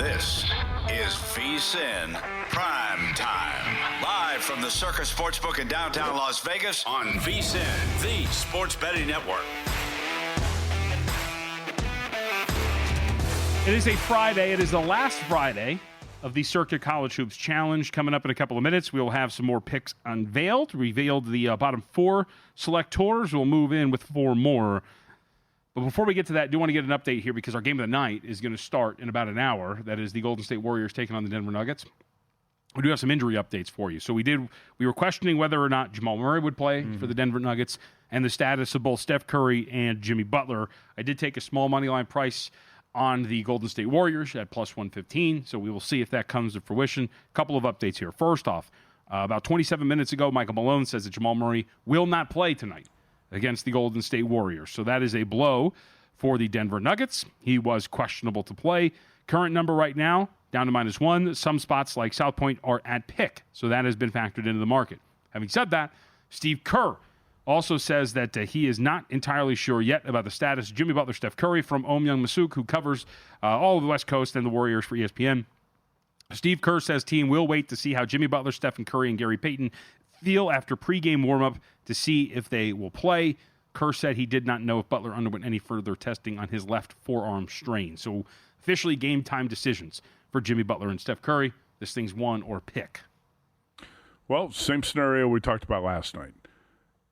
This is VSiN PrimeTime. Live from the Circa Sportsbook in downtown Las Vegas on VSiN, the sports betting network. It is a Friday. It is the last Friday of the Circa College Hoops Challenge. Coming up in a couple of minutes, we'll have some more picks unveiled. Revealed the bottom four selectors. We'll move in with four more. But before we get to that, I do want to get an update here because our game of the night is going to start in about an hour. That is the Golden State Warriors taking on the Denver Nuggets. We do have some injury updates for you. So we were questioning whether or not Jamal Murray would play for the Denver Nuggets and the status of both Steph Curry and Jimmy Butler. I did take a small money line price on the Golden State Warriors at plus 115. So we will see if that comes to fruition. A couple of updates here. First off, about 27 minutes ago, Michael Malone says that Jamal Murray will not play tonight against the Golden State Warriors. So that is a blow for the Denver Nuggets. He was questionable to play. Current number right now, down to -1. Some spots like South Point are at pick. So that has been factored into the market. Having said that, Steve Kerr also says that he is not entirely sure yet about the status of Jimmy Butler, Steph Curry from Om Young Masuk, who covers all of the West Coast and the Warriors for ESPN. Steve Kerr says team will wait to see how Jimmy Butler, Stephen Curry, and Gary Payton feel after pregame warm-up to see if they will play. Kerr said he did not know if Butler underwent any further testing on his left forearm strain. So officially game time decisions for Jimmy Butler and Steph Curry. This thing's one or pick. Well, same scenario we talked about last night.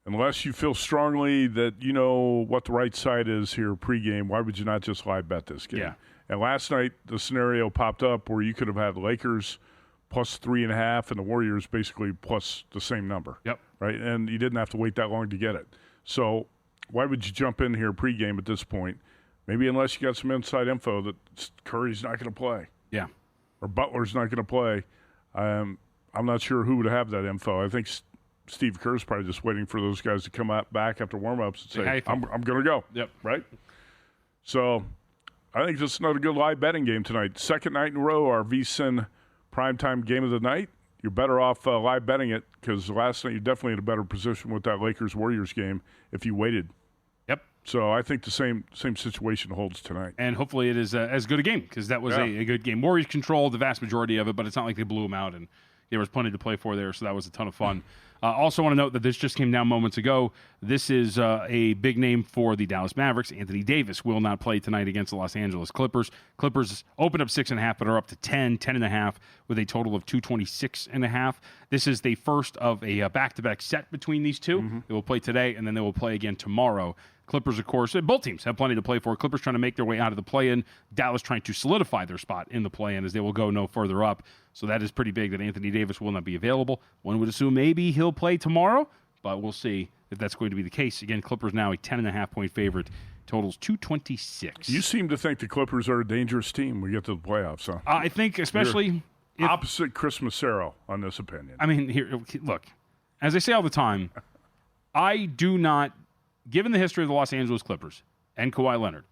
Unless you feel strongly that you know what the right side is here pregame, why would you not just live bet this game? Yeah. And last night, the scenario popped up where you could have had Lakers plus 3.5 and the Warriors basically plus the same number. Yep. Right? And you didn't have to wait that long to get it. So why would you jump in here pregame at this point? Maybe unless you got some inside info that Curry's not going to play. Yeah. Or Butler's not going to play. I'm not sure who would have that info. I think Steve Kerr's probably just waiting for those guys to come back after warm-ups and say, Hey, I'm going to go. Yep. Right? So I think this is another good live betting game tonight. Second night in a row, our VSiN primetime game of the night. You're better off live betting it because last night you're definitely in a better position with that Lakers-Warriors game if you waited. Yep. So I think the same situation holds tonight. And hopefully it is as good a game because that was a good game. Warriors controlled the vast majority of it, but it's not like they blew them out, and there was plenty to play for there, so that was a ton of fun. Also want to note that this just came down moments ago. This is a big name for the Dallas Mavericks. Anthony Davis will not play tonight against the Los Angeles Clippers. Clippers open up 6.5, but are up to 10.5 with a total of 226.5. This is the first of a back-to-back set between these two. They will play today, and then they will play again tomorrow. Clippers, of course, both teams have plenty to play for. Clippers trying to make their way out of the play-in. Dallas trying to solidify their spot in the play-in as they will go no further up. So that is pretty big that Anthony Davis will not be available. One would assume maybe he'll play tomorrow, but we'll see if that's going to be the case. Again, Clippers now a 10.5-point favorite. Totals 226. You seem to think the Clippers are a dangerous team when we get to the playoffs, huh? I think especially opposite Chris Massaro on this opinion. I mean, here, look, as I say all the time, I do not, given the history of the Los Angeles Clippers and Kawhi Leonard,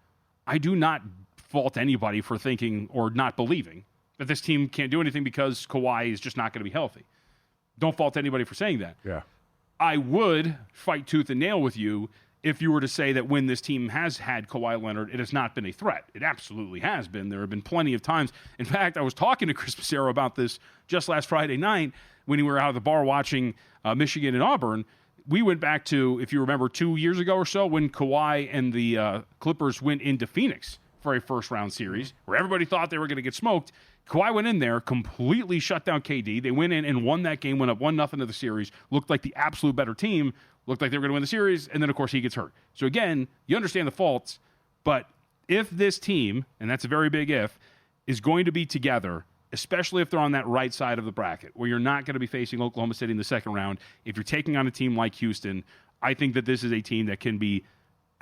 I do not fault anybody for thinking or not believing that this team can't do anything because Kawhi is just not going to be healthy. Don't fault anybody for saying that. Yeah. I would fight tooth and nail with you if you were to say that when this team has had Kawhi Leonard, it has not been a threat. It absolutely has been. There have been plenty of times. In fact, I was talking to Chris Massaro about this just last Friday night when we were out at the bar watching Michigan and Auburn. We went back to, if you remember, 2 years ago or so when Kawhi and the Clippers went into Phoenix for a first-round series where everybody thought they were going to get smoked. Kawhi went in there, completely shut down KD. They went in and won that game, went up 1-0 to the series, looked like the absolute better team, looked like they were going to win the series, and then, of course, he gets hurt. So, again, you understand the faults, but if this team, and that's a very big if, is going to be together, especially if they're on that right side of the bracket, where you're not going to be facing Oklahoma City in the second round, if you're taking on a team like Houston, I think that this is a team that can be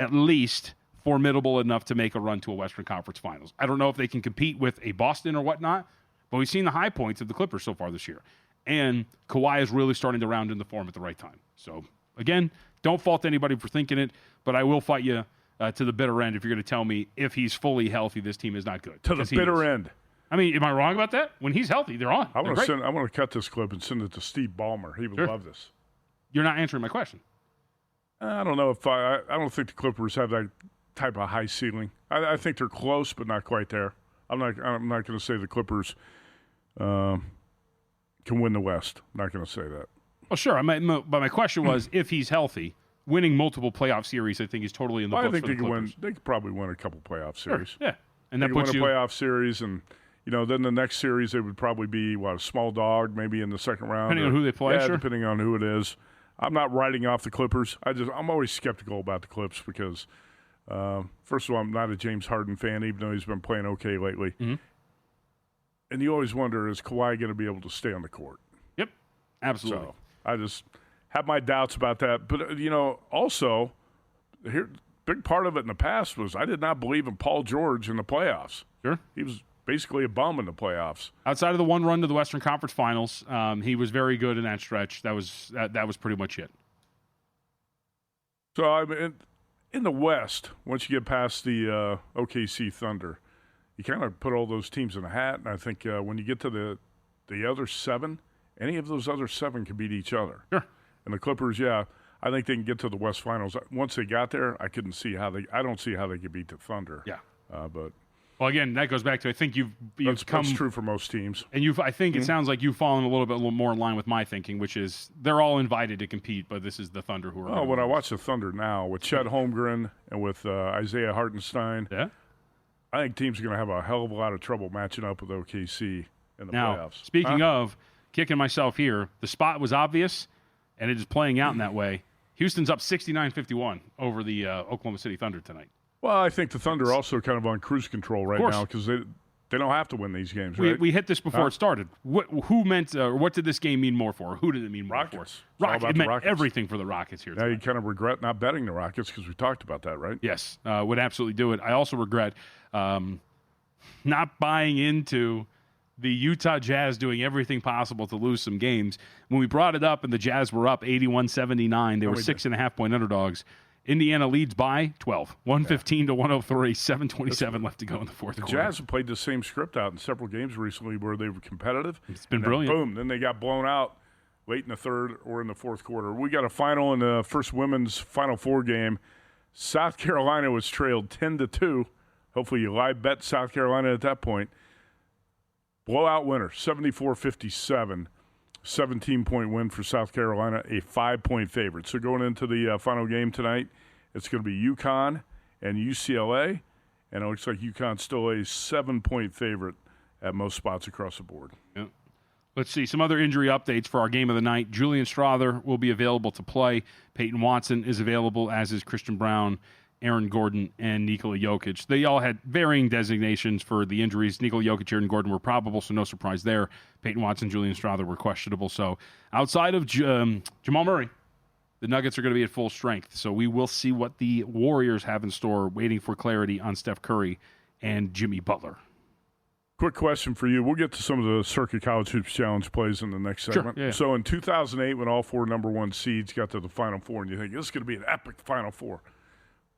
at least formidable enough to make a run to a Western Conference Finals. I don't know if they can compete with a Boston or whatnot, but we've seen the high points of the Clippers so far this year. And Kawhi is really starting to round in the form at the right time. So, again, don't fault anybody for thinking it, but I will fight you to the bitter end if you're going to tell me if he's fully healthy, this team is not good. To the bitter end. I mean, am I wrong about that? When he's healthy, they're on. I want to cut this clip and send it to Steve Ballmer. He would love this. You're not answering my question. I don't know if I don't think the Clippers have that type of high ceiling. I think they're close, but not quite there. I'm not going to say the Clippers can win the West. I'm not going to say that. Well, sure. But my question was, if he's healthy, winning multiple playoff series, I think is totally in the books. I think for the Clippers. They could probably win a couple playoff series. Sure. Yeah, and they that could puts win a playoff series, and then the next series they would probably be a small dog, maybe in the second round, depending on who they play. Yeah, sure. Depending on who it is. I'm not writing off the Clippers. I'm always skeptical about the Clips because, first of all, I'm not a James Harden fan, even though he's been playing okay lately. Mm-hmm. And you always wonder, is Kawhi going to be able to stay on the court? Yep, absolutely. So I just have my doubts about that. But, also, big part of it in the past was I did not believe in Paul George in the playoffs. Sure. He was basically a bum in the playoffs. Outside of the one run to the Western Conference Finals, he was very good in that stretch. That was pretty much it. So I mean, in the West, once you get past the OKC Thunder, you kind of put all those teams in a hat, and I think when you get to the other 7, any of those other 7 can beat each other. Sure. And the Clippers, I think they can get to the West Finals. Once they got there, I don't see how they could beat the Thunder. Yeah. But well, again, that goes back to I think you've that's come. That's true for most teams. And I think it sounds like you've fallen a little bit more in line with my thinking, which is they're all invited to compete, but this is the Thunder who are. Oh, when I watch the Thunder now with Chet Holmgren and with Isaiah Hartenstein, yeah, I think teams are going to have a hell of a lot of trouble matching up with OKC in the playoffs. Speaking of kicking myself here, the spot was obvious, and it is playing out in that way. Houston's up 69-51 over the Oklahoma City Thunder tonight. Well, I think the Thunder are also kind of on cruise control right now because they don't have to win these games, right? We hit this before it started. What did this game mean more for? Who did it mean more for? It meant everything for the Rockets here tonight. Now you kind of regret not betting the Rockets because we talked about that, right? Yes, would absolutely do it. I also regret not buying into the Utah Jazz doing everything possible to lose some games. When we brought it up and the Jazz were up 81-79, they were 6.5-point underdogs. Indiana leads by 12, 115 to 103, 7:27 left to go in the fourth quarter. The Jazz have played the same script out in several games recently where they were competitive. It's been brilliant. Boom, then they got blown out late in the third or in the fourth quarter. We got a final in the first women's Final Four game. South Carolina was trailed 10-2. Hopefully you live bet South Carolina at that point. Blowout winner, 74-57. 17-point win for South Carolina, a 5-point favorite. So going into the final game tonight, it's going to be UConn and UCLA, and it looks like UConn's still a 7-point favorite at most spots across the board. Yep. Let's see some other injury updates for our game of the night. Julian Strawther will be available to play. Peyton Watson is available, as is Christian Brown, Aaron Gordon, and Nikola Jokic. They all had varying designations for the injuries. Nikola Jokic, Aaron Gordon were probable, so no surprise there. Peyton Watson, Julian Strawther were questionable. So outside of Jamal Murray, the Nuggets are going to be at full strength. So we will see what the Warriors have in store, waiting for clarity on Steph Curry and Jimmy Butler. Quick question for you. We'll get to some of the Circa College Hoops Challenge plays in the next segment. Sure, yeah. So in 2008, when all 4 number 1 seeds got to the Final Four, and you think, this is going to be an epic Final Four.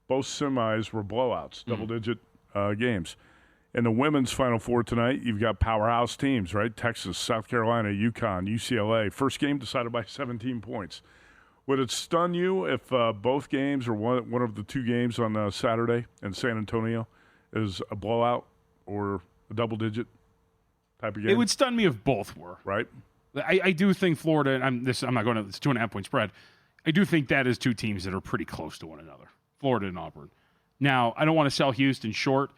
Both semis were blowouts, double-digit games. In the women's Final Four tonight, you've got powerhouse teams, right? Texas, South Carolina, UConn, UCLA. First game decided by 17 points. Would it stun you if both games or one of the 2 games on Saturday in San Antonio is a blowout or a double-digit type of game? It would stun me if both were. Right. I do think Florida, I'm not going to, it's 2.5-point spread. I do think that is 2 teams that are pretty close to one another. Florida and Auburn. Now, I don't want to sell Houston short,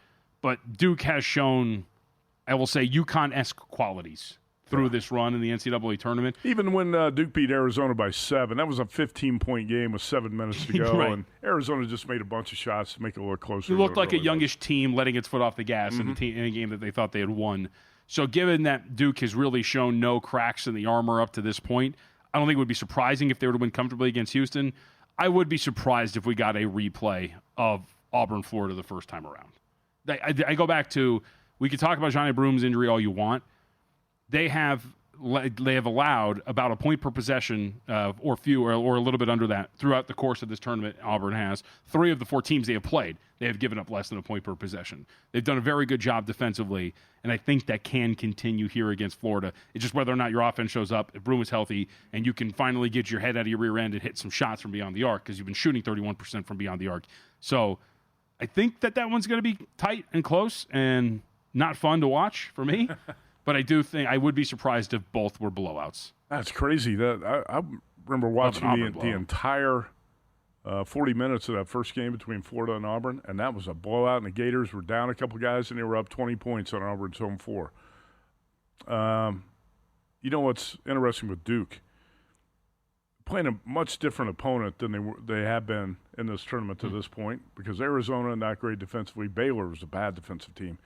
but Duke has shown, I will say, UConn-esque qualities through this run in the NCAA tournament. Even when Duke beat Arizona by 7, that was a 15-point game with 7 minutes to go, right. And Arizona just made a bunch of shots to make it look closer. It looked like really a youngish team letting its foot off the gas in a game that they thought they had won. So given that Duke has really shown no cracks in the armor up to this point, I don't think it would be surprising if they were to win comfortably against Houston. I would be surprised if we got a replay of Auburn, Florida the first time around. I go back to, we could talk about Johnny Broom's injury all you want. They have allowed about a point per possession or fewer or a little bit under that throughout the course of this tournament. Auburn has 3 of the 4 teams they have played. They have given up less than a point per possession. They've done a very good job defensively, and I think that can continue here against Florida. It's just whether or not your offense shows up, if Broom is healthy, and you can finally get your head out of your rear end and hit some shots from beyond the arc, because you've been shooting 31% from beyond the arc. So I think that one's going to be tight and close, and not fun to watch for me. But I do think I would be surprised if both were blowouts. That's crazy. I remember watching the entire 40 minutes of that first game between Florida and Auburn, and that was a blowout, and the Gators were down a couple guys, and they were up 20 points on Auburn's home floor. You know what's interesting with Duke? Playing a much different opponent than they have been in this tournament to this point, because Arizona, not great defensively. Baylor was a bad defensive team.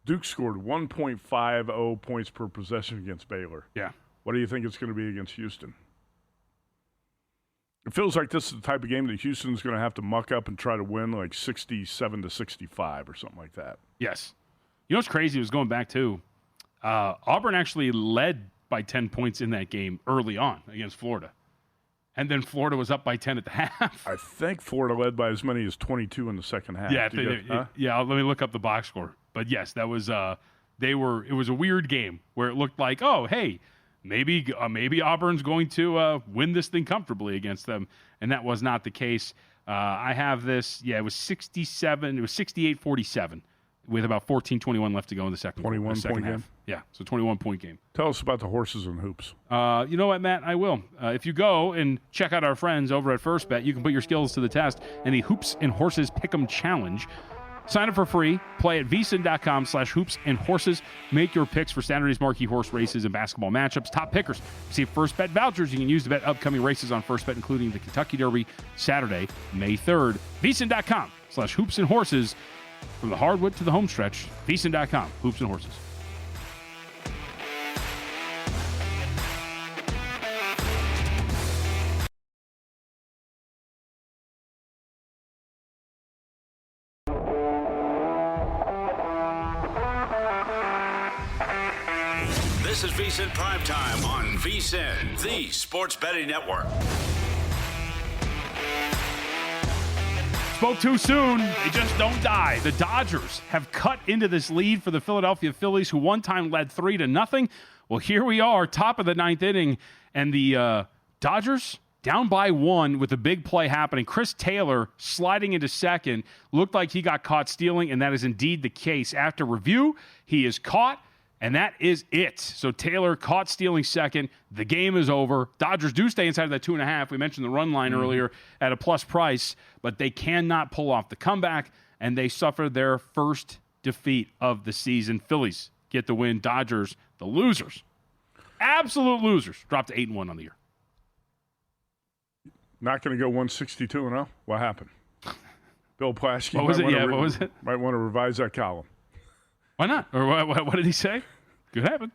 Duke scored 1.50 points per possession against Baylor. Yeah. What do you think it's going to be against Houston? It feels like this is the type of game that Houston's going to have to muck up and try to win like 67-65 or something like that. Yes. You know what's crazy was going back to Auburn actually led by 10 points in that game early on against Florida. And then Florida was up by 10 at the half. I think Florida led by as many as 22 in the second half. Yeah, let me look up the box score. But yes, that was it was a weird game where it looked like, oh, hey, maybe Auburn's going to win this thing comfortably against them, and that was not the case. I have this. Yeah, it was 67. It was 68-47 with about 14:21 left to go in the second 21-point game? Yeah, so 21-point game. Tell us about the horses and hoops. You know what, Matt? I will. If you go and check out our friends over at First Bet, you can put your skills to the test in the Hoops and Horses Pick'em Challenge. Sign up for free. Play at VSiN.com/hoops and horses. Make your picks for Saturday's marquee horse races and basketball matchups. Top pickers receive First Bet vouchers you can use to bet upcoming races on First Bet, including the Kentucky Derby Saturday, May 3rd. VSiN.com/hoops and horses. From the hardwood to the home stretch, VSiN.com, hoops and horses. This is VSiN Primetime on VSiN, the sports betting network. Spoke too soon. They just don't die. The Dodgers have cut into this lead for the Philadelphia Phillies, who one time led 3-0. Well, here we are, top of the ninth inning, and the Dodgers down by 1 with a big play happening. Chris Taylor sliding into second. Looked like he got caught stealing, and that is indeed the case. After review, he is caught. And that is it. So Taylor caught stealing second. The game is over. Dodgers do stay inside of that 2.5. We mentioned the run line earlier at a plus price, but they cannot pull off the comeback, and they suffer their first defeat of the season. Phillies get the win. Dodgers, the losers, absolute losers, dropped to 8-1 on the year. Not going to go 162-0. What happened? Bill Plaschke. What was it? Yeah, what was it? Might want to revise that column. Why not? Or what did he say? Could happen.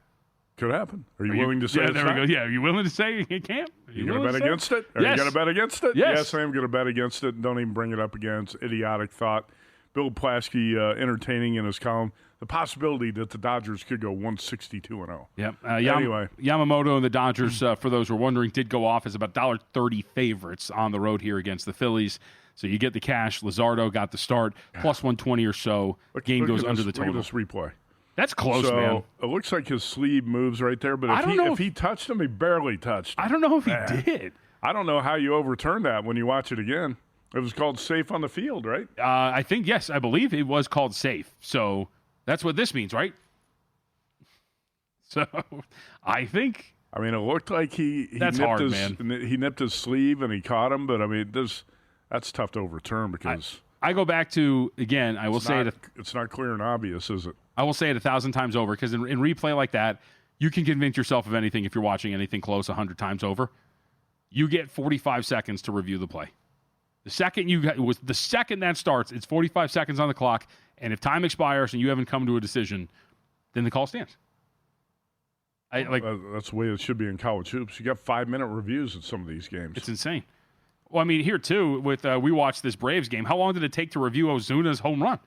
Could happen. Are you willing to say there we go. Yeah, are you willing to say it can't? You going to bet against it? Are you going to bet against it? Yes, I am going to bet against it. Don't even bring it up again. It's idiotic thought. Bill Plaschke entertaining in his column the possibility that the Dodgers could go 162-0. Yep. Anyway. Yamamoto and the Dodgers, for those who are wondering, did go off as about $1.30 favorites on the road here against the Phillies. So you get the cash. Lazardo got the start, plus 120 or so. Game goes under the total. Look at this replay. That's close, man. It looks like his sleeve moves right there, but if he touched him, he barely touched him. I don't know if he did. I don't know how you overturn that when you watch it again. It was called safe on the field, right? I think, yes, I believe it was called safe. So that's what this means, right? So I think. I mean, it looked like he nipped his sleeve and he caught him, but I mean, that's tough to overturn because I go back to, again, I will say it. It's not clear and obvious, is it? I will say it 1,000 times over because in replay like that, you can convince yourself of anything if you're watching anything close 100 times over. You get 45 seconds to review the play. The second that starts, it's 45 seconds on the clock, and if time expires and you haven't come to a decision, then the call stands. That's the way it should be in college hoops. You got 5-minute reviews at some of these games. It's insane. Well, I mean, here too, with we watched this Braves game. How long did it take to review Ozuna's home run?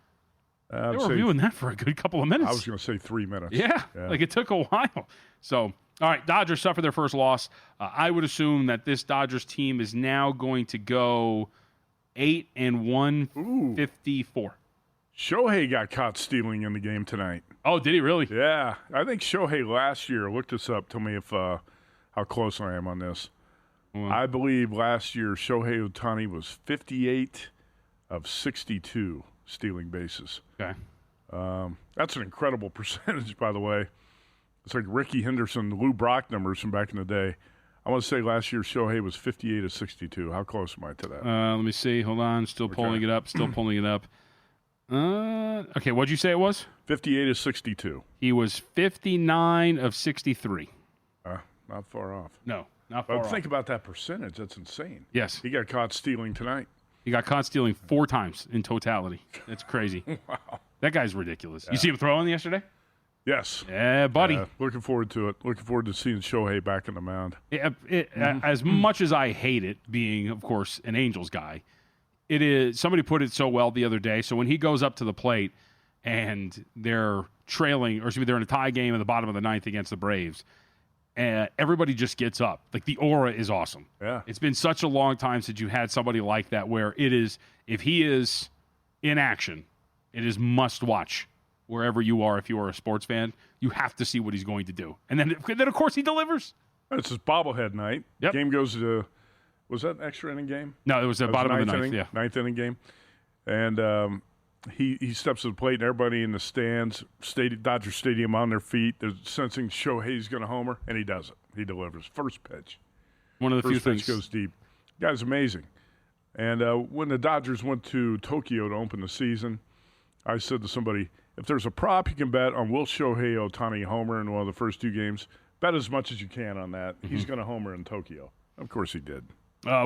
They were reviewing that for a good couple of minutes. I was going to say 3 minutes. Yeah, like it took a while. So, all right, Dodgers suffer their first loss. I would assume that this Dodgers team is now going to go 8-154. Shohei got caught stealing in the game tonight. Oh, did he really? Yeah. I think Shohei last year, look this up, tell me if how close I am on this. I believe last year Shohei Ohtani was 58 of 62 stealing bases. Okay. That's an incredible percentage, by the way. It's like Ricky Henderson, Lou Brock numbers from back in the day. I want to say last year Shohei was 58 of 62. How close am I to that? Let me see. Hold on. Still pulling it up. Okay, what'd you say it was? 58 of 62. He was 59 of 63. Not far off. No, not far off. Think about that percentage. That's insane. Yes. He got caught stealing tonight. He got caught stealing 4 times in totality. That's crazy. Wow. That guy's ridiculous. Yeah. You see him throwing yesterday? Yes. Yeah, buddy. Looking forward to it. Looking forward to seeing Shohei back in the mound. As much as I hate it, being, of course, an Angels guy, it is. Somebody put it so well the other day. So when he goes up to the plate and they're trailing, or they're in a tie game in the bottom of the 9th against the Braves, everybody just gets up. Like, the aura is awesome. Yeah. It's been such a long time since you had somebody like that where it is, if he is in action, it is must watch. Wherever you are, if you are a sports fan, you have to see what he's going to do. And then of course, he delivers. It's his bobblehead night. Yep. Game goes to, was that an extra inning game? No, it was the bottom of the 9th, inning, yeah. 9th inning game. And he steps to the plate, and everybody in the stands, Dodger Stadium on their feet, they're sensing Shohei's going to homer, and he does it. He delivers. First pitch. One of the few things. First pitch goes deep. Guy's amazing. And when the Dodgers went to Tokyo to open the season, I said to somebody, if there's a prop you can bet on will Shohei Ohtani homer in one of the first 2 games, bet as much as you can on that. He's going to homer in Tokyo. Of course he did.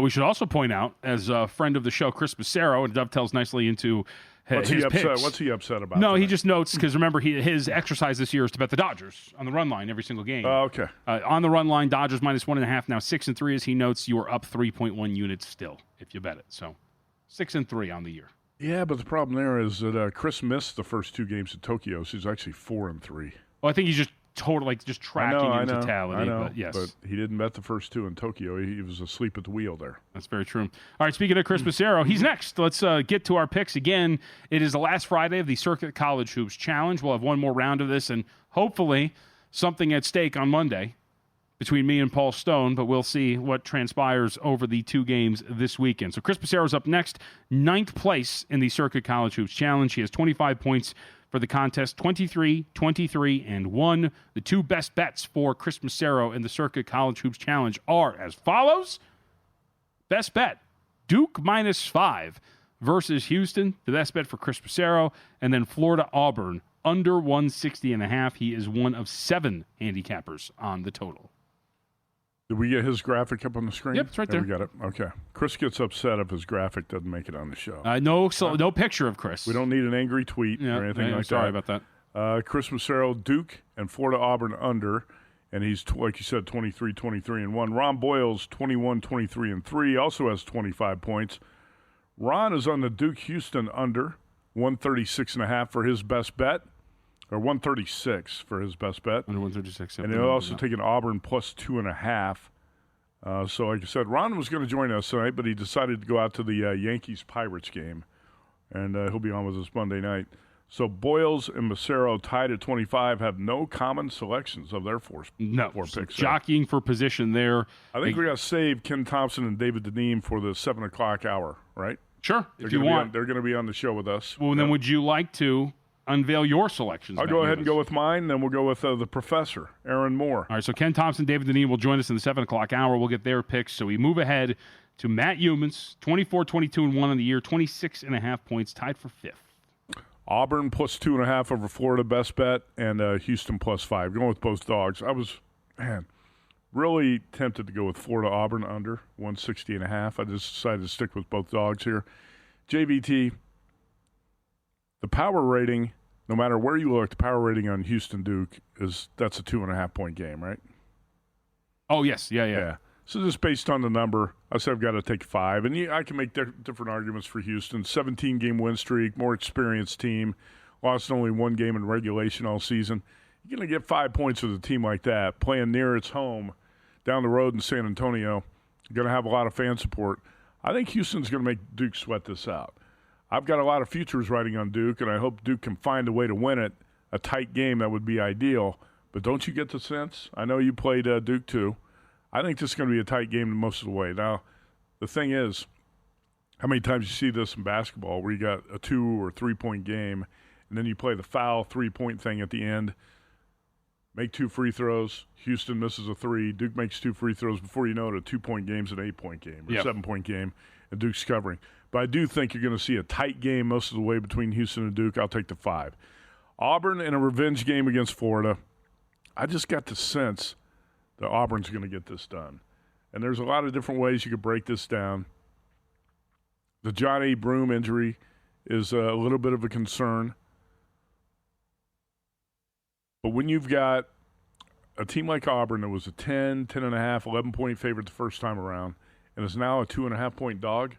We should also point out, as a friend of the show, Chris Massaro, and dovetails nicely into his picks. What's he upset about? No, tonight? he just notes, because remember, his exercise this year is to bet the Dodgers on the run line every single game. Oh, okay. On the run line, Dodgers -1.5, now 6-3, as he notes. You are up 3.1 units still if you bet it. So 6-3 on the year. Yeah, but the problem there is that Chris missed the first 2 games at Tokyo, so he's actually 4-3. Well, I think he's just just tracking in totality. I know, but yes. But he didn't bet the first 2 in Tokyo. He was asleep at the wheel there. That's very true. All right, speaking of Chris Massaro, he's next. Let's get to our picks again. It is the last Friday of the Circa College Hoops Challenge. We'll have one more round of this and hopefully something at stake on Monday between me and Paul Stone, but we'll see what transpires over the 2 games this weekend. So Chris Passaro's up next, 9th place in the Circa College Hoops Challenge. He has 25 points for the contest, 23, 23, and 1. The 2 best bets for Chris Massaro in the Circa College Hoops Challenge are as follows. Best bet, Duke -5 versus Houston, the best bet for Chris Massaro, and then Florida Auburn under 160.5. He is one of 7 handicappers on the total. Did we get his graphic up on the screen? Yep, it's right there. We got it. Okay. Chris gets upset if his graphic doesn't make it on the show. No picture of Chris. We don't need an angry tweet or anything like that. Sorry about that. Chris Massaro, Duke, and Florida Auburn under, and he's, like you said, 23, 23, and 1. Ron Boyles, 21, 23, and 3, also has 25 points. Ron is on the Duke-Houston under, 136.5 for his best bet. Or 136 for his best bet. Under 136. And he'll also take an Auburn plus 2.5. So, like I said, Ron was going to join us tonight, but he decided to go out to the Yankees-Pirates game. And he'll be on with us Monday night. So Boyles and Massaro tied at 25 have no common selections of their four picks. Jockeying for position there. I think we got to save Ken Thompson and David Deneen for the 7 o'clock hour, right? Sure, if you want. They're going to be on the show with us. Well, then would you like to unveil your selections? I'll go ahead and go with mine, then we'll go with the professor, Aaron Moore. All right, so Ken Thompson, David Deneen will join us in the 7 o'clock hour. We'll get their picks. So we move ahead to Matt Youmans, 24, 22, and 1 on the year, 26.5 points, tied for 5th. Auburn plus 2.5 over Florida, best bet, and Houston plus 5. Going with both dogs. I was, really tempted to go with Florida Auburn under 160.5. I just decided to stick with both dogs here. JVT, the power rating, no matter where you look, the power rating on Houston Duke that's a 2.5 point game, right? Oh, yes. Yeah. So just based on the number, I said I've got to take 5. And I can make different arguments for Houston. 17-game win streak, more experienced team, lost only 1 game in regulation all season. You're going to get 5 points with a team like that, playing near its home down the road in San Antonio. You're going to have a lot of fan support. I think Houston's going to make Duke sweat this out. I've got a lot of futures riding on Duke, and I hope Duke can find a way to win it. A tight game, that would be ideal. But don't you get the sense? I know you played Duke too. I think this is going to be a tight game most of the way. Now, the thing is, how many times you see this in basketball where you got a 2 or 3 point game and then you play the foul 3-point thing at the end. Make 2 free throws. Houston misses a 3. Duke makes 2 free throws. Before you know it, a 2-point game's an 8-point game or 7-point game, and Duke's covering. But I do think you're going to see a tight game most of the way between Houston and Duke. I'll take the 5. Auburn in a revenge game against Florida. I just got the sense that Auburn's going to get this done. And there's a lot of different ways you could break this down. The John A. Broome injury is a little bit of a concern. But when you've got a team like Auburn that was a 10, 10.5, 11-point favorite the first time around, and is now a 2.5-point dog,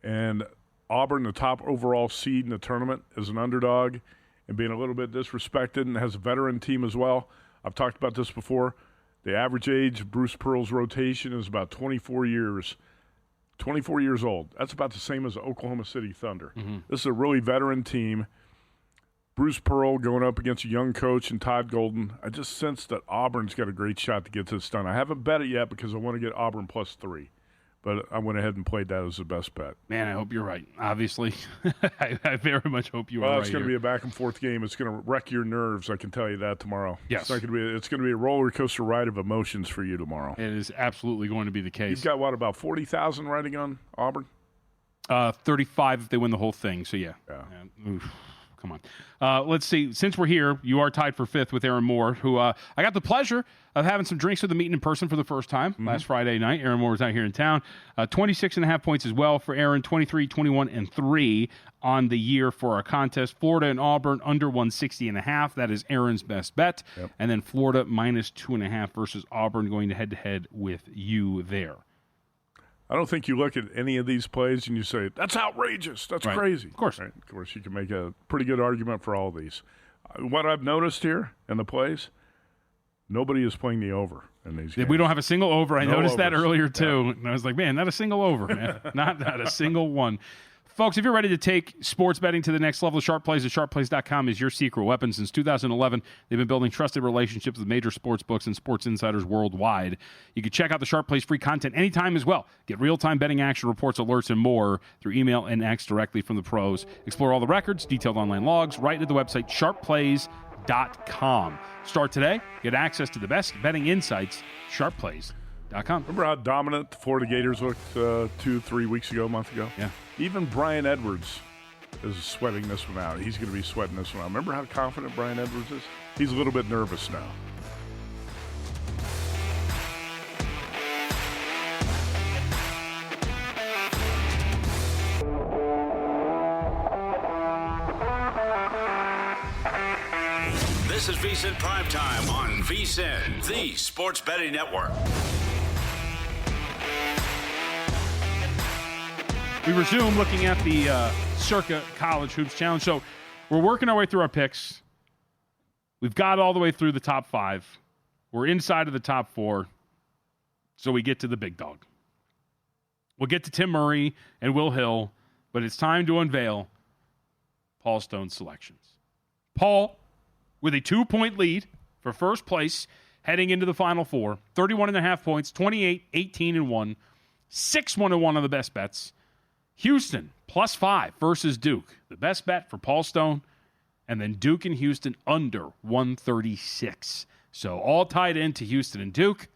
and Auburn, the top overall seed in the tournament, is an underdog and being a little bit disrespected and has a veteran team as well. I've talked about this before. The average age of Bruce Pearl's rotation is about 24 years. 24 years old. That's about the same as the Oklahoma City Thunder. Mm-hmm. This is a really veteran team. Bruce Pearl going up against a young coach and Todd Golden. I just sense that Auburn's got a great shot to get this done. I haven't bet it yet because I want to get Auburn +3. But I went ahead and played that as the best bet. Man, I hope you're right. Obviously, I very much hope you are right. It's going to be a back-and-forth game. It's going to wreck your nerves, I can tell you that tomorrow. Yes. It's going to be a roller coaster ride of emotions for you tomorrow. It is absolutely going to be the case. You've got, about 40,000 riding on Auburn? 35 if they win the whole thing, so yeah. Oof. Come on. Let's see. Since we're here, you are tied for 5th with Aaron Moore, who I got the pleasure of having some drinks with him, meeting in person for the first time last Friday night. Aaron Moore was out here in town. 26.5 points as well for Aaron, 23, 21, and 3 on the year for our contest. Florida and Auburn under 160.5. That is Aaron's best bet. Yep. And then Florida -2.5 versus Auburn, going head-to-head with you there. I don't think you look at any of these plays and you say, that's outrageous. That's crazy. Of course. Right? Of course, you can make a pretty good argument for all these. What I've noticed here in the plays, nobody is playing the over in these games. We don't have a single over. I noticed that earlier, too. Yeah. And I was like, man, not a single over, man. not a single one. Folks, if you're ready to take sports betting to the next level, Sharp Plays at sharpplays.com is your secret weapon. Since 2011, they've been building trusted relationships with major sports books and sports insiders worldwide. You can check out the Sharp Plays free content anytime as well. Get real-time betting action reports, alerts, and more through email and X directly from the pros. Explore all the records, detailed online logs, right at the website sharpplays.com. Start today. Get access to the best betting insights, sharpplays.com. Remember how dominant the Florida Gators looked 2-3 weeks ago, a month ago? Yeah. Even Brian Edwards is sweating this one out. He's going to be sweating this one out. Remember how confident Brian Edwards is? He's a little bit nervous now. This is VSiN PrimeTime on VSiN, the Sports Betting Network. We resume looking at the Circa College Hoops Challenge. So we're working our way through our picks. We've got all the way through the top 5. We're inside of the top 4. So we get to the big dog. We'll get to Tim Murray and Will Hill, but it's time to unveil Paul Stone's selections. Paul, with a 2-point lead for first place heading into the Final Four, 31.5 points, 28, 18, and 1, 6-1-1 on the best bets. Houston, +5 versus Duke. The best bet for Paul Stone. And then Duke and Houston under 136. So all tied into Houston and Duke.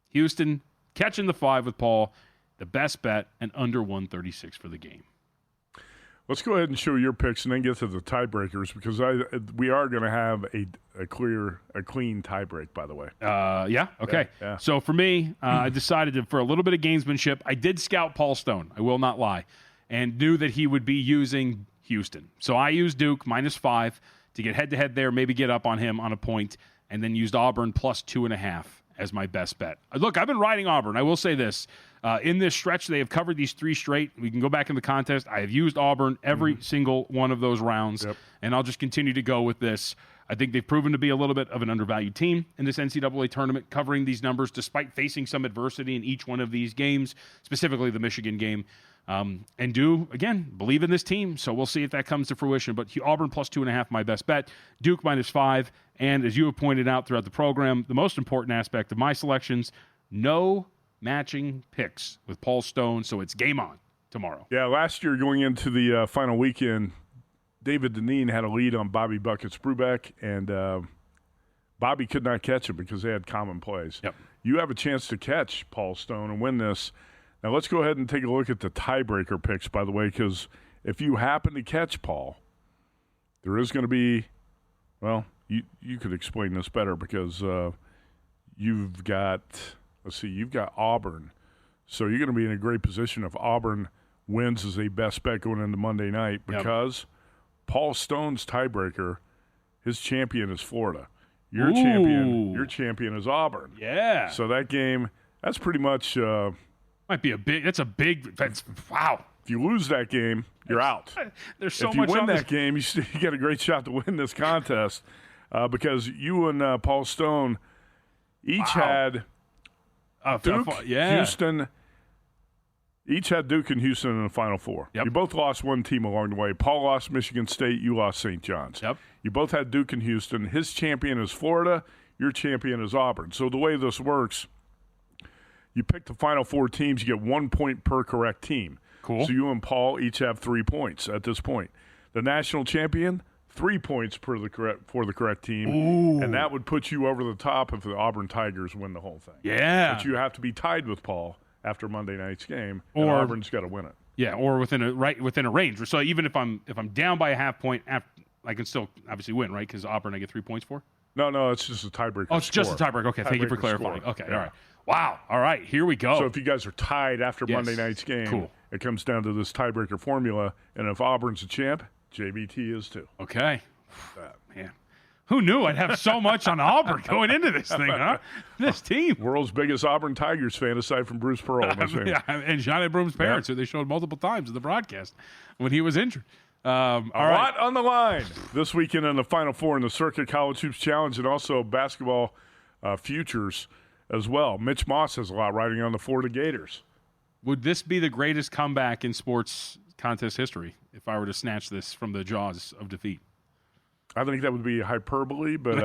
Houston catching the 5 with Paul. The best bet and under 136 for the game. Let's go ahead and show your picks and then get to the tiebreakers because we are going to have a clean tiebreak, by the way. Yeah? Okay. Yeah. So for me, I decided for a little bit of gamesmanship, I did scout Paul Stone. I will not lie. And knew that he would be using Houston. So I used Duke -5 to get head-to-head there, maybe get up on him on a point, and then used Auburn +2.5 as my best bet. Look, I've been riding Auburn. I will say this. In this stretch, they have covered these 3 straight. We can go back in the contest. I have used Auburn every single one of those rounds, and I'll just continue to go with this. I think they've proven to be a little bit of an undervalued team in this NCAA tournament, covering these numbers despite facing some adversity in each one of these games, specifically the Michigan game. And do, again, believe in this team, so we'll see if that comes to fruition. But Auburn +2.5, my best bet. Duke -5, and as you have pointed out throughout the program, the most important aspect of my selections, no matching picks with Paul Stone, so it's game on tomorrow. Yeah, last year going into the final weekend, David Dineen had a lead on Bobby Buckets Brubeck, and Bobby could not catch him because they had common plays. Yep. You have a chance to catch Paul Stone and win this. Now let's go ahead and take a look at the tiebreaker picks, by the way, because if you happen to catch Paul, there is going to be, well, you could explain this better because you've got Auburn. So you're going to be in a great position if Auburn wins as a best bet going into Monday night because Paul Stone's tiebreaker, his champion is Florida. Your champion is Auburn. Yeah. So that game, that's pretty much might be wow. If you lose that game, you're out. There's so much. much. If you win on that game, you get a great shot to win this contest because you and Paul Stone each had Duke, Houston. Each had Duke and Houston in the Final Four. Yep. You both lost one team along the way. Paul lost Michigan State. You lost St. John's. Yep. You both had Duke and Houston. His champion is Florida. Your champion is Auburn. So the way this works, you pick the Final Four teams. You get 1 point per correct team. Cool. So you and Paul each have 3 points at this point. The national champion, 3 points for the correct team. Ooh. And that would put you over the top if the Auburn Tigers win the whole thing. Yeah. But you have to be tied with Paul after Monday night's game, and or Auburn's got to win it. Yeah, or within a range. So even if I'm down by a half point, I can still obviously win, right? Because Auburn I get 3 points for. No, it's just a tiebreaker. Oh, it's score. just a tiebreaker. Okay, thank you for clarifying. Score. Okay, yeah. all right. Wow. All right, here we go. So if you guys are tied after Monday night's game, it comes down to this tiebreaker formula, and if Auburn's a champ, JVT is too. Okay. Man. Who knew I'd have so much on Auburn going into this thing, huh? This team. World's biggest Auburn Tigers fan, aside from Bruce Pearl. And Johnny Broom's parents, who they showed multiple times in the broadcast when he was injured. A lot on the line this weekend in the Final Four in the Circa College Hoops Challenge and also basketball futures as well. Mitch Moss has a lot riding on the Florida Gators. Would this be the greatest comeback in sports contest history if I were to snatch this from the jaws of defeat? I think that would be hyperbole, but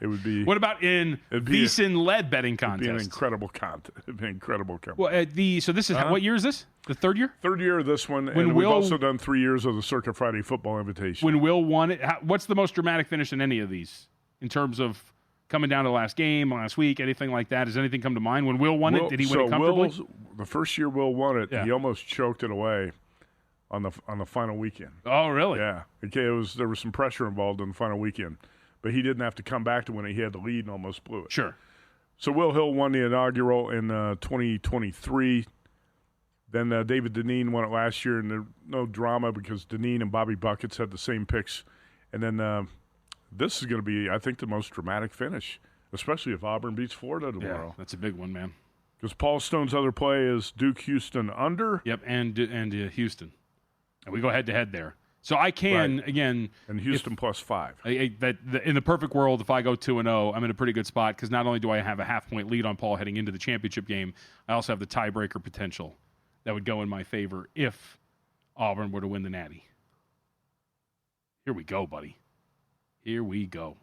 it would be. What about in VSiN-led betting contest? It'd be an incredible contest. It'd be an incredible contest. Well, so this is what year is this? The third year? Third year of this one, and we've also done 3 years of the Circa Friday Football Invitation. When Will won it, what's the most dramatic finish in any of these in terms of coming down to the last game, last week, anything like that? Does anything come to mind? When Will won it, did he win it comfortably? The first year Will won it, he almost choked it away on the final weekend. Oh, really? Yeah. Okay, there was some pressure involved in the final weekend, but he didn't have to come back to win it. He had the lead and almost blew it. Sure. So Will Hill won the inaugural in 2023. Then David Dineen won it last year, and there's no drama because Dineen and Bobby Buckets had the same picks. And then this is going to be, I think, the most dramatic finish, especially if Auburn beats Florida tomorrow. Yeah, that's a big one, man. Because Paul Stone's other play is Duke Houston under. Yep, and Houston. And we go head-to-head there. So I can, again... And Houston plus 5. In the perfect world, if I go 2-0, I'm in a pretty good spot because not only do I have a half-point lead on Paul heading into the championship game, I also have the tiebreaker potential that would go in my favor if Auburn were to win the Natty. Here we go, buddy. Here we go.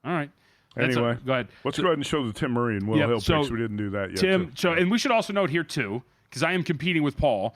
All right. Anyway, go ahead. Let's go ahead and show the Tim Murray and Will Hill picks. We didn't do that yet. Tim, and we should also note here, too, because I am competing with Paul,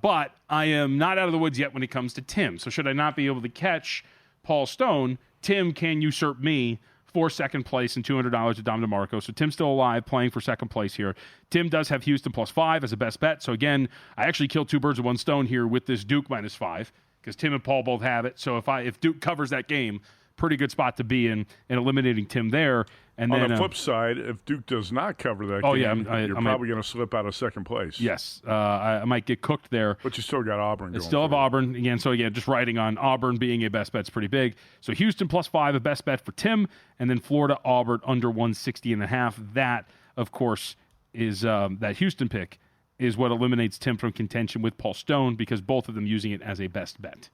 but I am not out of the woods yet when it comes to Tim. So should I not be able to catch Paul Stone, Tim can usurp me for second place and $200 to Dom DeMarco. So Tim's still alive, playing for second place here. Tim does have Houston plus 5 as a best bet. So again, I actually killed 2 birds with 1 stone here with this Duke minus 5 because Tim and Paul both have it. So if Duke covers that game, pretty good spot to be in eliminating Tim there. And on then, the flip side, if Duke does not cover that game, you're probably going to slip out of second place. Yes, I might get cooked there. But you still got Auburn. Still have Auburn again. So again, just writing on Auburn being a best bet is pretty big. So Houston plus 5, a best bet for Tim, and then Florida Auburn under 160.5. That, of course, is that Houston pick is what eliminates Tim from contention with Paul Stone because both of them using it as a best bet.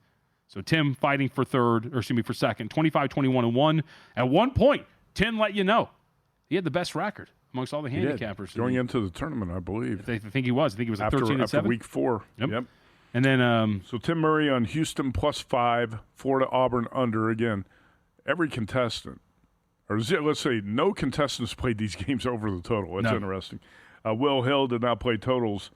So Tim fighting for second, 25-21-1. At one point, Tim let you know he had the best record amongst all the handicappers. Going into the tournament, I believe. I think he was. I think he was at 13-7. After week 4. Yep. And then so Tim Murray on Houston plus 5, Florida Auburn under. Again, every contestant, or let's say no contestants played these games over the total. That's interesting. Will Hill did not play totals.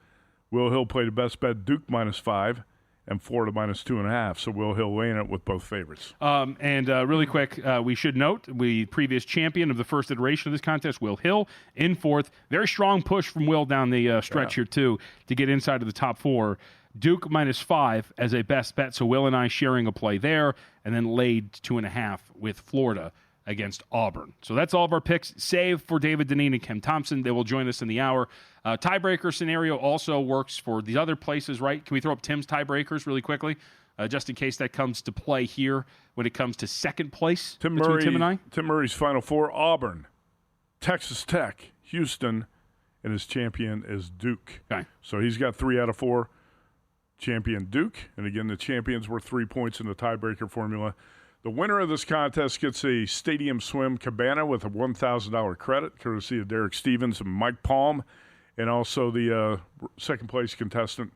Will Hill played a best bet Duke minus 5. and Florida minus 2.5. So Will Hill laying it with both favorites. And really quick, we should note the previous champion of the first iteration of this contest, Will Hill, in fourth. Very strong push from Will down the stretch here, too, to get inside of the top 4. Duke minus 5 as a best bet. So Will and I sharing a play there, and then laid 2.5 with Florida against Auburn. So that's all of our picks, save for David Dineen and Kem Thompson. They will join us in the hour. Tiebreaker scenario also works for the other places, right? Can we throw up Tim's tiebreakers really quickly, just in case that comes to play here when it comes to second place between Tim and I? Tim Murray's Final Four, Auburn, Texas Tech, Houston, and his champion is Duke. Okay. So he's got 3 out of 4. Champion Duke. And again, the champions were 3 points in the tiebreaker formula. The winner of this contest gets a Stadium Swim cabana with a $1,000 credit, courtesy of Derek Stevens and Mike Palm. And also the second-place contestant,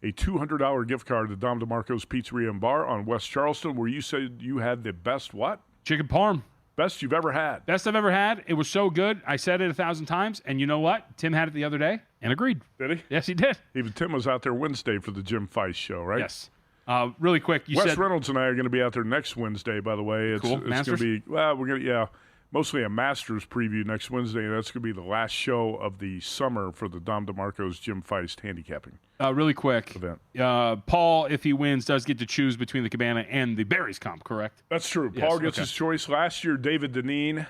a $200 gift card to Dom DeMarco's Pizzeria and Bar on West Charleston, where you said you had the best what? Chicken parm. Best you've ever had. Best I've ever had. It was so good. I said it 1,000 times. And you know what? Tim had it the other day and agreed. Did he? Yes, he did. Even Tim was out there Wednesday for the Jim Feist show, right? Yes. Really quick, you Wes said Reynolds and I are going to be out there next Wednesday, by the way. Cool. It's Masters? going to be, well, we're going to, mostly a Masters preview next Wednesday. That's going to be the last show of the summer for the Dom DeMarco's Jim Feist handicapping really quick event. Paul, if he wins, does get to choose between the cabana and the Berries comp, correct? That's true. Yes, Paul gets okay. his choice. Last year, David Dineen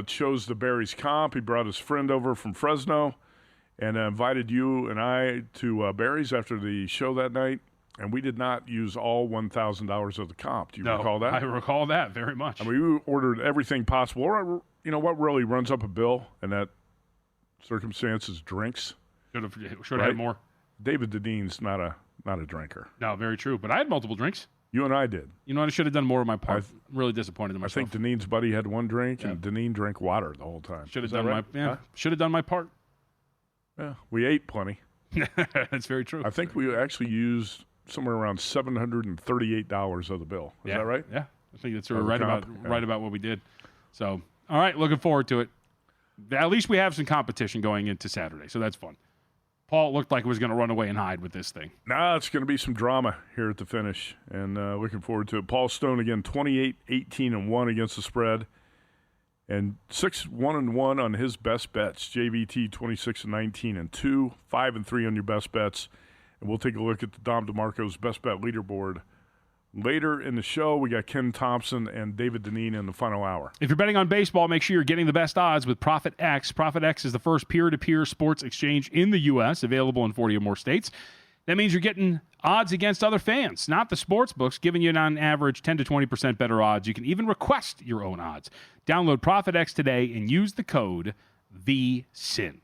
chose the Berries comp. He brought his friend over from Fresno and invited you and I to Berries after the show that night. And we did not use all $1,000 of the comp. Do you recall that? I recall that very much. I mean, we ordered everything possible. You know what really runs up a bill in that circumstance is drinks. Should have Right? had more. David Dineen's not a drinker. No, very true. But I had multiple drinks. You and I did. You know what? I should have done more of my part. I'm really disappointed in I myself. think Dineen's buddy had one drink, and Dineen drank water the whole time. Should have Is that done right? should have done my part. Yeah, we ate plenty. That's very true. I think we actually used somewhere around $738 of the bill. Is that right? Yeah, I think that's Of the right comp? about what we did. So, all right, looking forward to it. At least we have some competition going into Saturday, so that's fun. Paul looked like he was going to run away and hide with this thing. Nah, it's going to be some drama here at the finish, and looking forward to it. Paul Stone again, 28-18-1 against the spread, and 6-1-1 on his best bets. JVT 26-19-2, 5-3 on your best bets. And we'll take a look at the Dom DeMarco's best bet leaderboard later in the show. We got Ken Thompson and David Dineen in the final hour. If you're betting on baseball, make sure you're getting the best odds with ProfitX. ProfitX is the first peer-to-peer sports exchange in the U.S., available in 40 or more states. That means you're getting odds against other fans, not the sports books, giving you on average 10 to 20% better odds. You can even request your own odds. Download ProfitX today and use the code VSiN.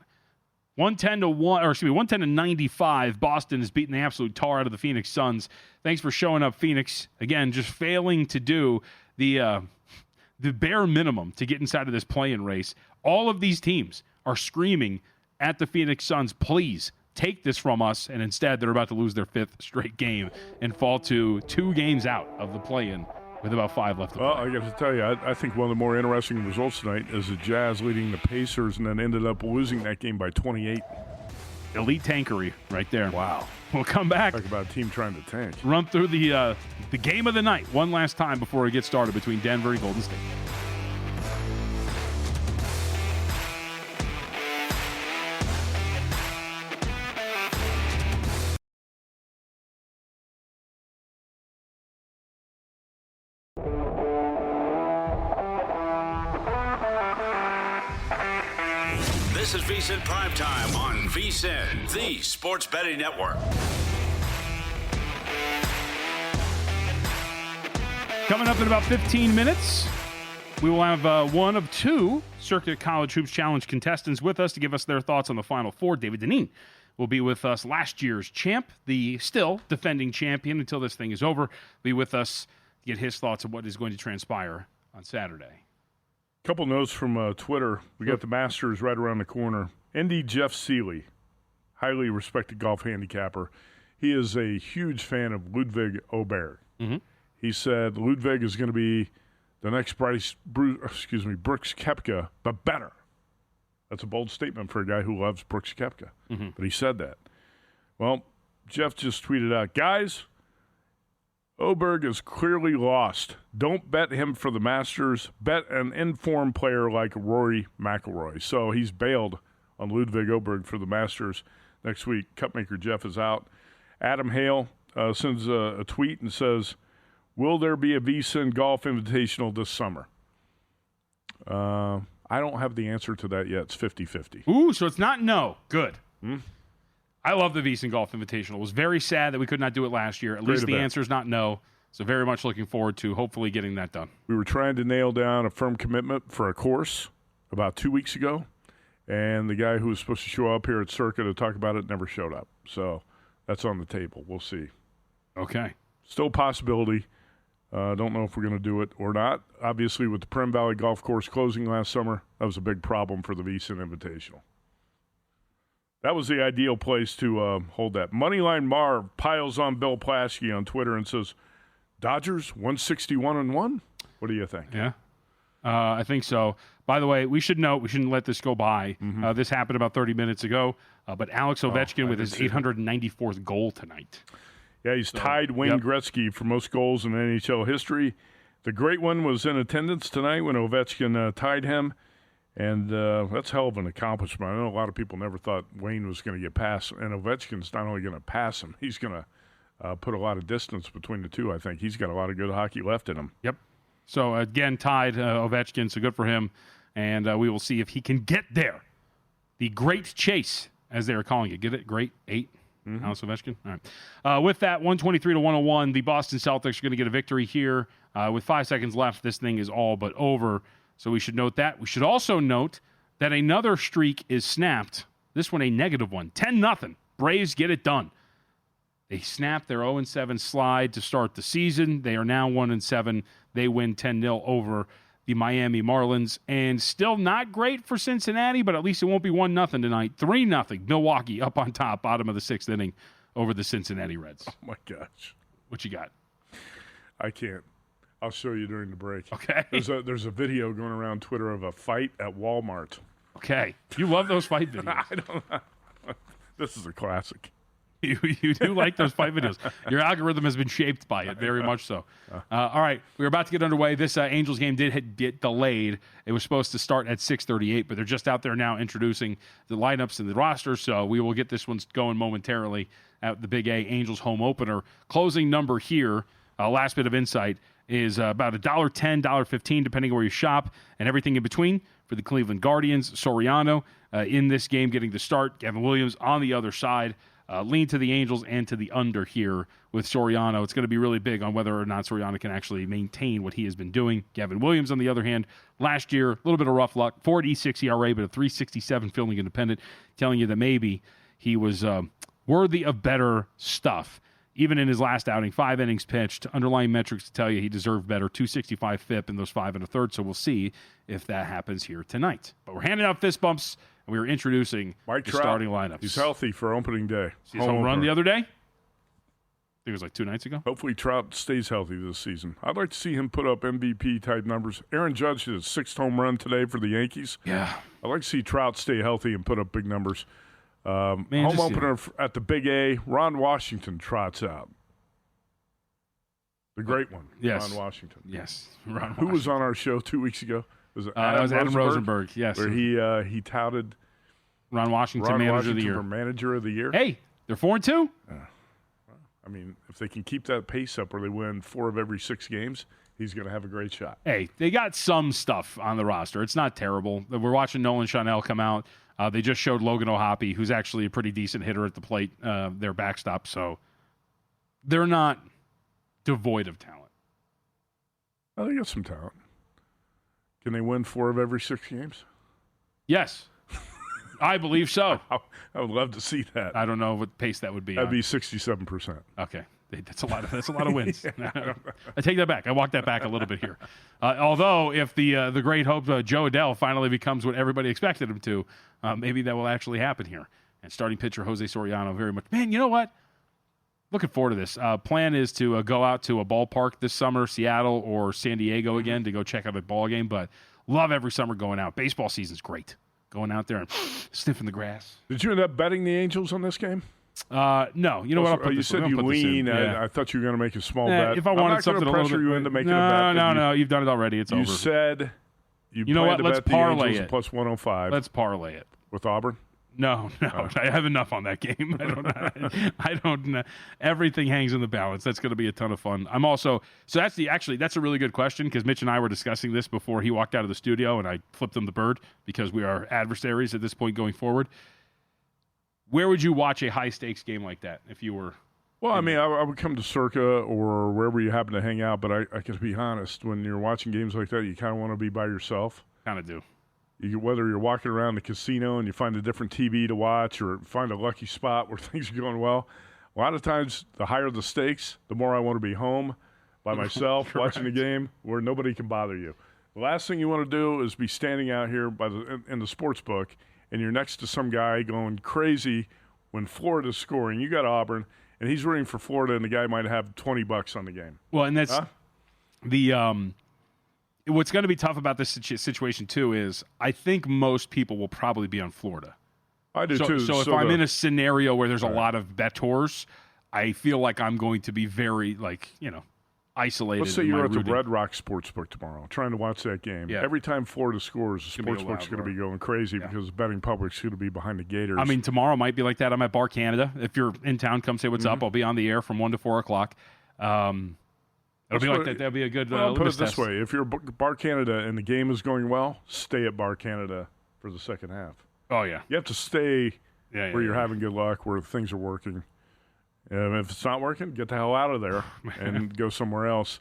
110 to 95. Boston has beaten the absolute tar out of the Phoenix Suns. Thanks for showing up, Phoenix. Again, just failing to do the bare minimum to get inside of this play-in race. All of these teams are screaming at the Phoenix Suns, please take this from us, and instead they're about to lose their 5th straight game and fall to 2 games out of the play-in with about 5 left to play. Well, I got to tell you, I think one of the more interesting results tonight is the Jazz leading the Pacers and then ended up losing that game by 28. Elite tankery right there. Wow. We'll come back. Talk about a team trying to tank. Run through the game of the night one last time before we get started between Denver and Golden State. This is VSiN PrimeTime on VSiN, the sports betting network. Coming up in about 15 minutes, we will have one of 2 Circa College Hoops Challenge contestants with us to give us their thoughts on the Final Four. David Dineen will be with us, last year's champ, the still defending champion until this thing is over, be with us to get his thoughts on what is going to transpire on Saturday. Couple notes from Twitter. We got the Masters right around the corner. ND Jeff Seeley, highly respected golf handicapper. He is a huge fan of Ludwig Åberg. Mm-hmm. He said Ludwig is going to be the next Brooks Koepka, but better. That's a bold statement for a guy who loves Brooks Koepka. Mm-hmm. But he said that. Well, Jeff just tweeted out, guys, Oberg is clearly lost. Don't bet him for the Masters. Bet an informed player like Rory McIlroy. So he's bailed on Ludwig Oberg for the Masters next week. Cupmaker Jeff is out. Adam Hale sends a tweet and says, will there be a VSiN Golf Invitational this summer? I don't have the answer to that yet. It's 50-50. Ooh, so it's not no. Good. I love the VSiN Golf Invitational. It was very sad that we could not do it last year. At least the answer is not no. So very much looking forward to hopefully getting that done. We were trying to nail down a firm commitment for a course about 2 weeks ago, and the guy who was supposed to show up here at Circa to talk about it never showed up. So that's on the table. We'll see. Okay. Still a possibility. Don't know if we're going to do it or not. Obviously, with the Primm Valley Golf Course closing last summer, that was a big problem for the VSiN Invitational. That was the ideal place to hold that. Moneyline Marv piles on Bill Plaschke on Twitter and says, Dodgers 161-1? What do you think? Yeah, I think so. By the way, we should note, we shouldn't let this go by. This happened about 30 minutes ago, but Alex Ovechkin with his 894th goal tonight. Yeah, he's tied Wayne Gretzky for most goals in NHL history. The great one was in attendance tonight when Ovechkin tied him, and that's hell of an accomplishment. I know a lot of people never thought Wayne was going to get past, and Ovechkin's not only going to pass him, he's going to put a lot of distance between the two, I think. He's got a lot of good hockey left in him. Yep. So, again, tied Ovechkin, so good for him, and we will see if he can get there. The Great Chase, as they are calling it. Get it? Great 8? Alex Ovechkin. All right. With that, 123-101, the Boston Celtics are going to get a victory here. With 5 seconds left, this thing is all but over. So we should note that. We should also note that another streak is snapped. This one a negative one. 10-0. Braves get it done. They snapped their 0-7 slide to start the season. They are now 1-7. They win 10-0 over the Miami Marlins. And still not great for Cincinnati, but at least it won't be 1-0 tonight. 3-0. Milwaukee up on top, bottom of the sixth inning over the Cincinnati Reds. Oh, my gosh. What you got? I can't. I'll show you during the break. Okay. There's a video going around Twitter of a fight at Walmart. Okay. You love those fight videos. I don't know. This is a classic. You do like those fight videos. Your algorithm has been shaped by it, very much so. All right, we're about to get underway. This Angels game did get delayed. It was supposed to start at 6:38, but they're just out there now introducing the lineups and the roster, so we will get this one going momentarily at the Big A Angels home opener. Closing number here, last bit of insight, is about $1.10, $1.15, depending on where you shop, and everything in between for the Cleveland Guardians. Soriano in this game getting the start. Gavin Williams on the other side. Lean to the Angels and to the under here with Soriano. It's going to be really big on whether or not Soriano can actually maintain what he has been doing. Gavin Williams, on the other hand, last year, a little bit of rough luck. 4.86 ERA, but a 3.67 fielding independent, telling you that maybe he was worthy of better stuff. Even in his last outing, 5 innings pitched, underlying metrics to tell you he deserved better, 265 FIP in those 5 1/3, so we'll see if that happens here tonight. But we're handing out fist bumps, and we are introducing Mike the Trout, starting lineups. He's healthy for opening day. See his home run the other day? I think it was like 2 nights ago. Hopefully Trout stays healthy this season. I'd like to see him put up MVP-type numbers. Aaron Judge did his 6th home run today for the Yankees. Yeah. I'd like to see Trout stay healthy and put up big numbers. Home just, opener at the Big A, Ron Washington trots out. The great one, yes. Ron Washington. Yes, Ron Washington. Who was on our show 2 weeks ago? Was it That was Adam Rosenberg, yes. Where he touted Ron Washington, Manager of the Year. For Manager of the Year. Hey, they're 4-2. I mean, if they can keep that pace up where they win 4 of every 6 games, he's going to have a great shot. Hey, they got some stuff on the roster. It's not terrible. We're watching Nolan Chanel come out. They just showed Logan O'Hoppe, who's actually a pretty decent hitter at the plate, their backstop. So they're not devoid of talent. Oh, they got some talent. Can they win 4 of every 6 games? Yes. I believe so. I would love to see that. I don't know what pace that would be. That'd be 67%. Okay. That's a lot of wins. I take that back. I walk that back a little bit here. Although, if the great hope Joe Adele finally becomes what everybody expected him to, maybe that will actually happen here. And starting pitcher Jose Soriano very much. Man, you know what? Looking forward to this. Plan is to go out to a ballpark this summer, Seattle or San Diego again, to go check out a ball game. But love every summer going out. Baseball season's great. Going out there and sniffing the grass. Did you end up betting the Angels on this game? No. You know what? I'll put you this said in. you I'll put this in. lean. Yeah. I thought you were going to make a small bet. If I wanted something a little bit, pressure you into making a bet. No. You've done it already. It's over. You said you know plan what? to Let's bet the parlay Angels it. plus 105. Let's parlay it. With Auburn? No. I have enough on that game. I don't know. Everything hangs in the balance. That's going to be a ton of fun. I'm also that's a really good question because Mitch and I were discussing this before he walked out of the studio and I flipped him the bird because we are adversaries at this point going forward. Where would you watch a high stakes game like that if you were? Well, I mean, I would come to Circa or wherever you happen to hang out, but I can be honest, when you're watching games like that, you kind of want to be by yourself. Kind of do. Whether you're walking around the casino and you find a different TV to watch or find a lucky spot where things are going well, a lot of times the higher the stakes, the more I want to be home by myself watching the game where nobody can bother you. The last thing you want to do is be standing out here in the sports book and you're next to some guy going crazy when Florida's scoring. You got Auburn, and he's rooting for Florida, and the guy might have $20 on the game. Well, and that's the what's going to be tough about this situation, too, is I think most people will probably be on Florida. I do, too. So if I'm in a scenario where there's a lot of bettors, I feel like I'm going to be very, isolated. Let's say you're at the Red Rock Sportsbook tomorrow trying to watch that game. Yeah. Every time Florida scores, the sportsbook's going to be going crazy because the betting public's going to be behind the Gators. I mean, tomorrow might be like that. I'm at Bar Canada. If you're in town, come say what's up. I'll be on the air from 1 to 4 o'clock. It'll be like that. That'll be a good put it this way. If you're Bar Canada and the game is going well, stay at Bar Canada for the second half. Oh, yeah. You have to stay where you're having good luck, where things are working. If it's not working, get the hell out of there and go somewhere else.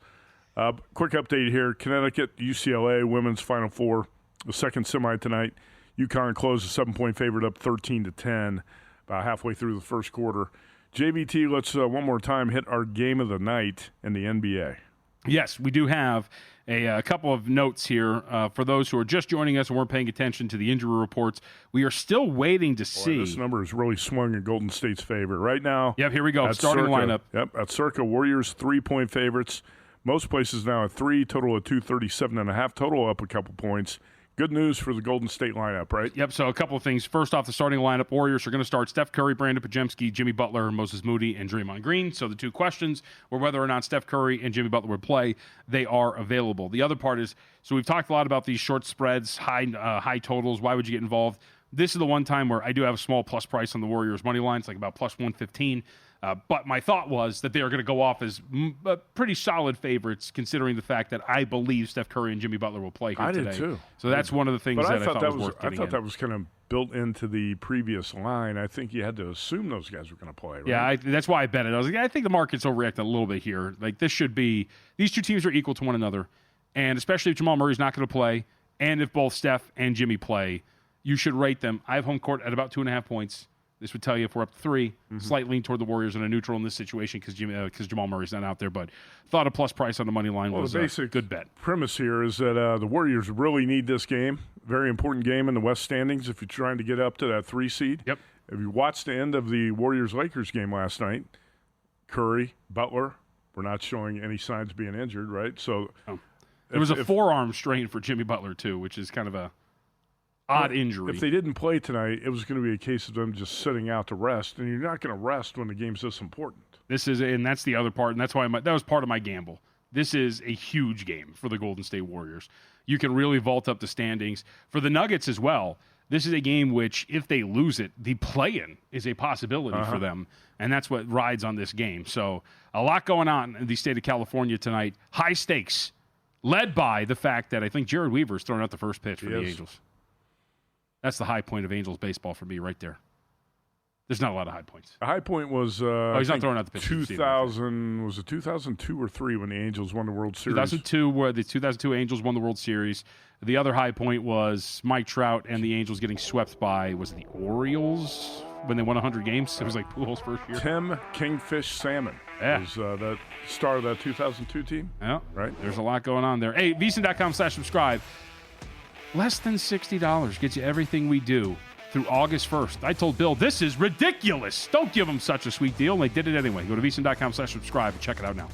Quick update here. Connecticut, UCLA, women's Final Four, the second semi tonight. UConn closed a 7-point favorite up 13-10 about halfway through the first quarter. JVT, let's one more time hit our game of the night in the NBA. Yes, we do have a couple of notes here for those who are just joining us and weren't paying attention to the injury reports. We are still waiting to see. This number is really swung in Golden State's favor right now. Yep, here we go. Starting lineup. Yep, at Circa, Warriors 3-point favorites. Most places now at 3, total of 237.5, total up a couple points. Good news for the Golden State lineup, right? Yep, so a couple of things. First off, the starting lineup, Warriors are going to start Steph Curry, Brandon Pajemski, Jimmy Butler, Moses Moody, and Draymond Green. So the two questions were whether or not Steph Curry and Jimmy Butler would play. They are available. The other part is, so we've talked a lot about these short spreads, high totals. Why would you get involved? This is the one time where I do have a small plus price on the Warriors money line. It's like about plus 115. But my thought was that they are going to go off as pretty solid favorites, considering the fact that I believe Steph Curry and Jimmy Butler will play here today. I did too. So that's one of the things that I thought was worth getting in. I thought that was kind of built into the previous line. I think you had to assume those guys were going to play, right? Yeah, that's why I bet it. I was like, I think the market's overreacting a little bit here. Like, this should be – these two teams are equal to one another, and especially if Jamal Murray's not going to play, and if both Steph and Jimmy play, you should rate them. I have home court at about 2.5 points. This would tell you if we're up to 3, slight lean toward the Warriors and a neutral in this situation because Jamal Murray's not out there. But thought a plus price on the money line was the basic a good bet. Premise here is that the Warriors really need this game. Very important game in the West standings if you're trying to get up to that 3 seed. Yep. If you watched the end of the Warriors-Lakers game last night, Curry, Butler were not showing any signs of being injured, right? So There was a forearm strain for Jimmy Butler, too, which is kind of a odd injury. If they didn't play tonight, it was going to be a case of them just sitting out to rest, and you're not going to rest when the game's this important. And that's the other part, and that's why that was part of my gamble. This is a huge game for the Golden State Warriors. You can really vault up the standings. For the Nuggets as well, this is a game which, if they lose it, the play-in is a possibility for them, and that's what rides on this game. So a lot going on in the state of California tonight. High stakes, led by the fact that I think Jared Weaver's throwing out the first pitch for the Angels. That's the high point of Angels baseball for me right there. There's not a lot of high points. The high point was he's not throwing out the pitch. 2000 was it 2002 or 3 when the Angels won the World Series? 2002, where the 2002 Angels won the World Series. The other high point was Mike Trout and the Angels getting swept by the Orioles when they won 100 games. It was like Pujols' first year. Tim Kingfish Salmon was the star of that 2002 team. Yeah, right. There's a lot going on there. Hey, VSiN.com/subscribe. Less than $60 gets you everything we do through August 1st. I told Bill, this is ridiculous. Don't give them such a sweet deal. And they did it anyway. Go to VSiN.com/subscribe and check it out now.